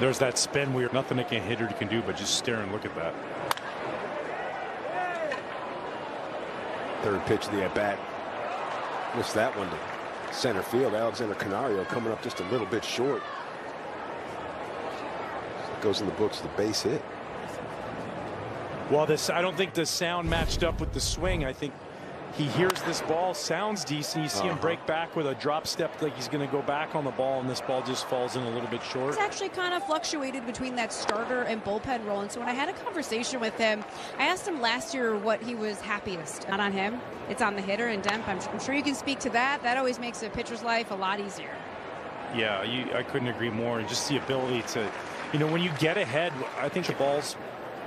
There's that spin where nothing a hitter can do but just stare and look at that. Third pitch of the at-bat. Missed that one to center field. Alexander Canario coming up just a little bit short. So it goes in the books, the base hit. Well, I don't think the sound matched up with the swing. I think he hears this ball, sounds decent. You see him break back with a drop step like he's going to go back on the ball, and this ball just falls in a little bit short. It's actually kind of fluctuated between that starter and bullpen role. And so when I had a conversation with him, I asked him last year what he was happiest. Not on him, it's on the hitter. And Demp, I'm sure you can speak to that. That always makes a pitcher's life a lot easier. Yeah, I couldn't agree more. And just the ability to, when you get ahead, I think the ball's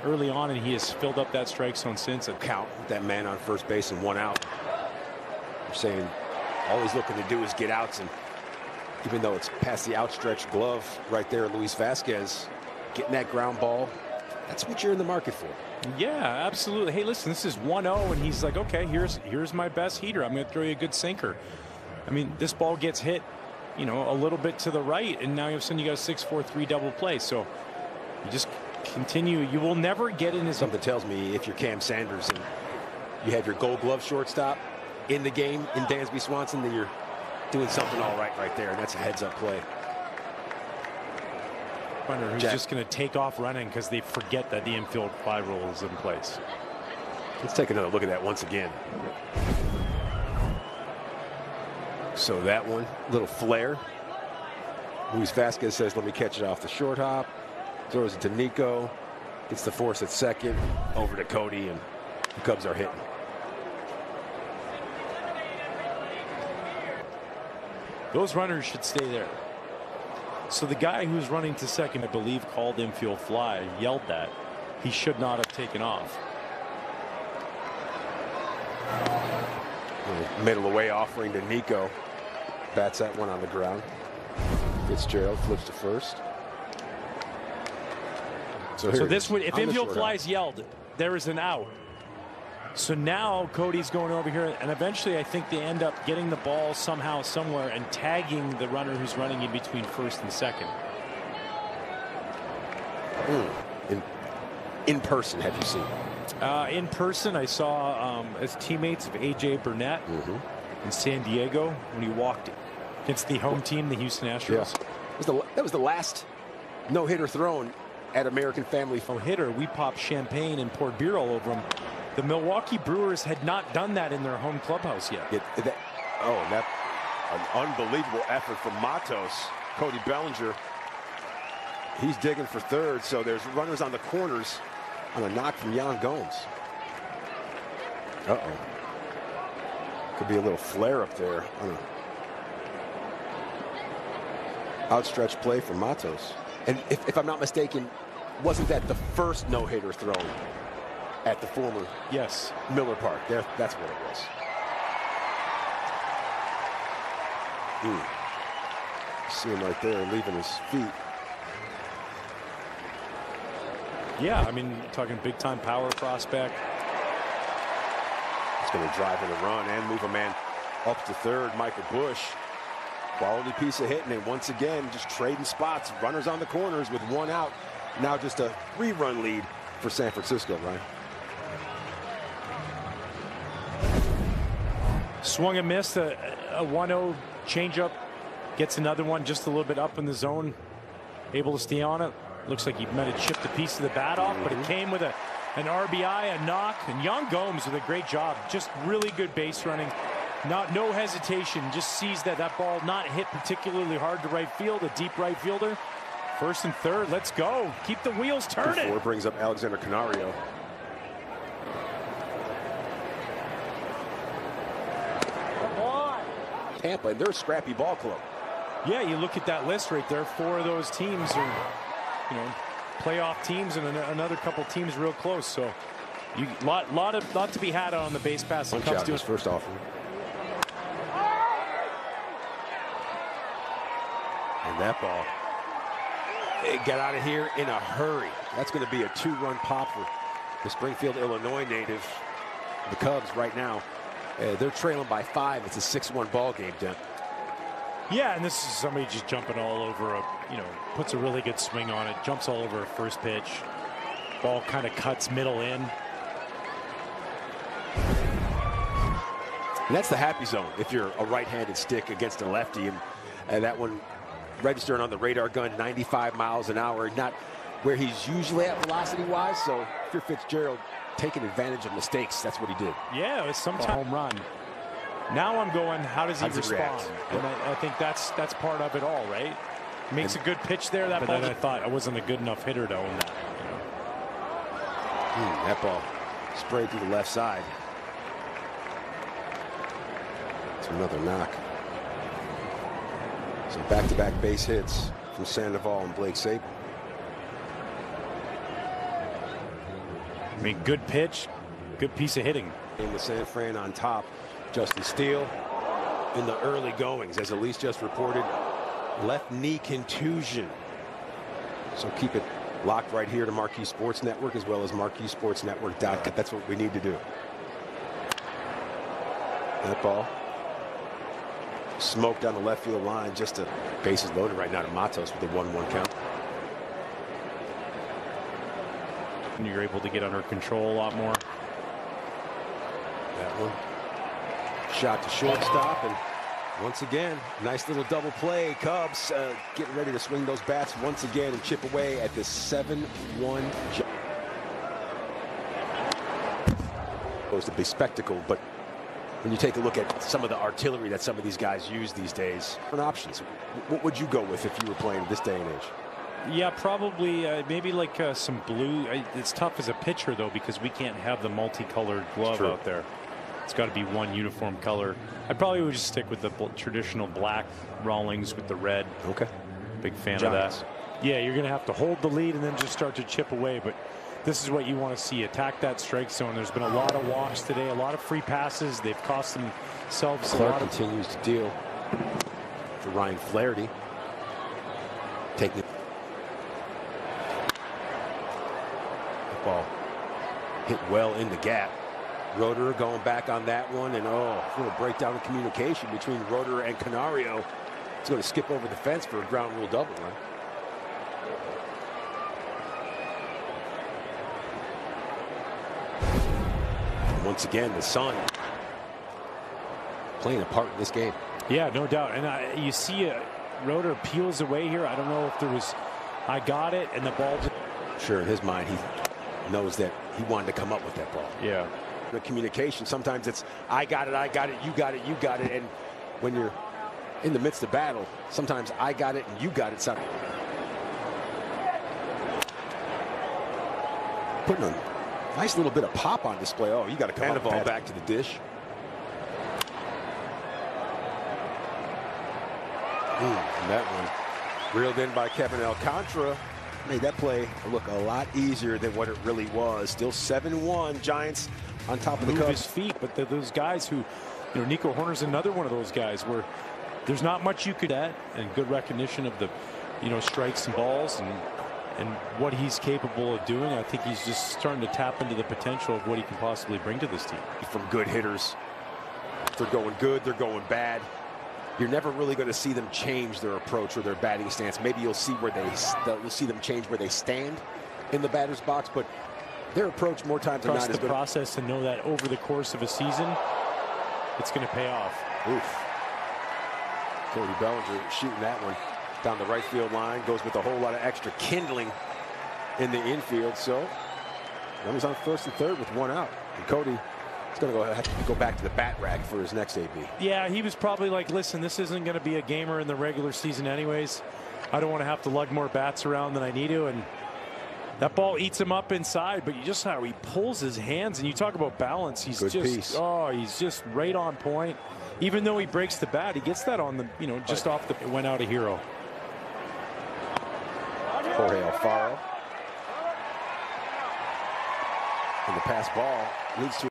early on, and he has filled up that strike zone since. Count that man on first base and 1 out. You're saying all he's looking to do is get outs, and even though it's past the outstretched glove right there, Luis Vasquez getting that ground ball, that's what you're in the market for. Yeah, absolutely. Hey, listen, this is 1-0, and he's like, okay, here's my best heater. I'm going to throw you a good sinker. I mean, this ball gets hit, a little bit to the right, and now all of a sudden you got a 6-4-3 double play. So you just continue. You will never get in his. Something tells me if you're Cam Sanders and you have your Gold Glove shortstop in the game in Dansby Swanson, then you're doing something all right there, and that's a heads-up play. Runner who's just going to take off running because they forget that the infield fly rule is in place. Let's take another look at that once again. So that one, little flare. Luis Vasquez says, let me catch it off the short hop. Throws it to Nico. Gets the force at second. Over to Cody, and the Cubs are hitting. Those runners should stay there. So the guy who's running to second, I believe, called infield fly, yelled that. He should not have taken off. Middle away offering to Nico. Bats that one on the ground. Fitzgerald flips to first. So this would, if infield flies yelled, there is an out. So now Cody's going over here, and eventually I think they end up getting the ball somehow, somewhere, and tagging the runner who's running in between first and second. In person, have you seen? In person, I saw as teammates of A.J. Burnett in San Diego when he walked against the home team, the Houston Astros. Yeah. That was the last no-hitter thrown at American Family. Hitter, we popped champagne and poured beer all over him. The Milwaukee Brewers had not done that in their home clubhouse yet. An unbelievable effort from Matos. Cody Bellinger, he's digging for third, so there's runners on the corners on a knock from Yan Gomes. Could be a little flare up there on a outstretched play from Matos. And if I'm not mistaken, wasn't that the first no-hitter thrown at the former Miller Park? That's what it was. See him right there leaving his feet. Yeah, I mean, talking big-time power prospect. He's going to drive in a run and move a man up to third. Michael Busch, quality piece of hitting, and once again, just trading spots. Runners on the corners with 1 out. Now just a 3-run lead for San Francisco, right? Swung and missed a 1-0 changeup. Gets another one just a little bit up in the zone. Able to stay on it. Looks like he might have chipped a piece of the bat off, but it came with an RBI, a knock, and Yan Gomes with a great job. Just really good base running. No hesitation. Just sees that ball not hit particularly hard to right field. A deep right fielder. First and third. Let's go. Keep the wheels turning. Before brings up Alexander Canario. Tampa, and they're a scrappy ball club. Yeah, you look at that list right there. 4 of those teams are, playoff teams, and another couple teams real close. So, lot to be had on the base pass. Punch out his first offer. And that ball, it got out of here in a hurry. That's going to be a 2-run pop for the Springfield, Illinois native. The Cubs right now, they're trailing by 5. It's a 6-1 ball game, Dent. Yeah, and this is somebody just jumping all over puts a really good swing on it, jumps all over a first pitch. Ball kind of cuts middle in. And that's the happy zone if you're a right-handed stick against a lefty, and that one registering on the radar gun 95 miles an hour, not where he's usually at velocity-wise. So if you're Fitzgerald, taking advantage of mistakes, that's what he did. Yeah, it was sometimes a home run. Now I'm going, how does he respond? And I think that's part of it all, right? Makes a good pitch there. But then I thought I wasn't a good enough hitter to own that. That ball sprayed through the left side. It's another knock. So back-to-back base hits from Sandoval and Blake Sape. I mean, good pitch, good piece of hitting. And with San Fran on top, Justin Steele in the early goings, as Elise just reported, left knee contusion. So keep it locked right here to Marquee Sports Network, as well as MarqueeSportsNetwork.com. That's what we need to do. That ball smoked down the left field line, just a bases loaded right now to Matos with the 1-1 count. And you're able to get under control a lot more. That one shot to shortstop, and once again, nice little double play. Cubs getting ready to swing those bats once again and chip away at this 7-1. Supposed to be spectacle, but when you take a look at some of the artillery that some of these guys use these days, different options. What would you go with if you were playing this day and age? Yeah, probably maybe like some blue. It's tough as a pitcher, though, because we can't have the multicolored glove out there. It's got to be one uniform color. I probably would just stick with the traditional black Rawlings with the red. Okay. Big fan of that. Yeah, you're going to have to hold the lead and then just start to chip away. But this is what you want to see. Attack that strike zone. There's been a lot of walks today, a lot of free passes. They've cost themselves a lot. Continues to deal for Ryan Flaherty. Taking the ball hit well in the gap. Roeder going back on that one, and a little breakdown in communication between Roeder and Canario. It's going to skip over the fence for a ground rule double, right? Once again, the sun playing a part in this game. Yeah, no doubt. And you see Roeder peels away here. I don't know if there was, I got it, and the ball just... Sure, in his mind, he knows that he wanted to come up with that ball. Yeah. The communication, sometimes it's I got it, you got it, you got it. And when you're in the midst of battle, sometimes I got it and you got it. Putting a nice little bit of pop on display. Oh, you got to come the ball back to the dish. And that one reeled in by Kevin Alcantara. Made that play look a lot easier than what it really was. Still 7-1, Giants on top of the Cubs. His feet, but those guys who, Nico Hoerner's another one of those guys where there's not much you could add, and good recognition of the, strikes and balls and what he's capable of doing. I think he's just starting to tap into the potential of what he can possibly bring to this team. From good hitters, they're going good, they're going bad. You're never really going to see them change their approach or their batting stance. Maybe you'll see you'll see them change where they stand in the batter's box, but their approach more times than not is trust the process and know that over the course of a season, it's going to pay off. Oof. Cody Bellinger shooting that one down the right field line, goes with a whole lot of extra kindling in the infield. So runners on first and third with one out, and Cody is going to have to go back to the bat rack for his next AB. Yeah, he was probably like, listen, this isn't going to be a gamer in the regular season anyways. I don't want to have to lug more bats around than I need to, and that ball eats him up inside. But you just how he pulls his hands, and you talk about balance. He's he's just right on point. Even though he breaks the bat, he gets that on the just off the. It went out a hero. Jorge Alfaro, and the pass ball leads to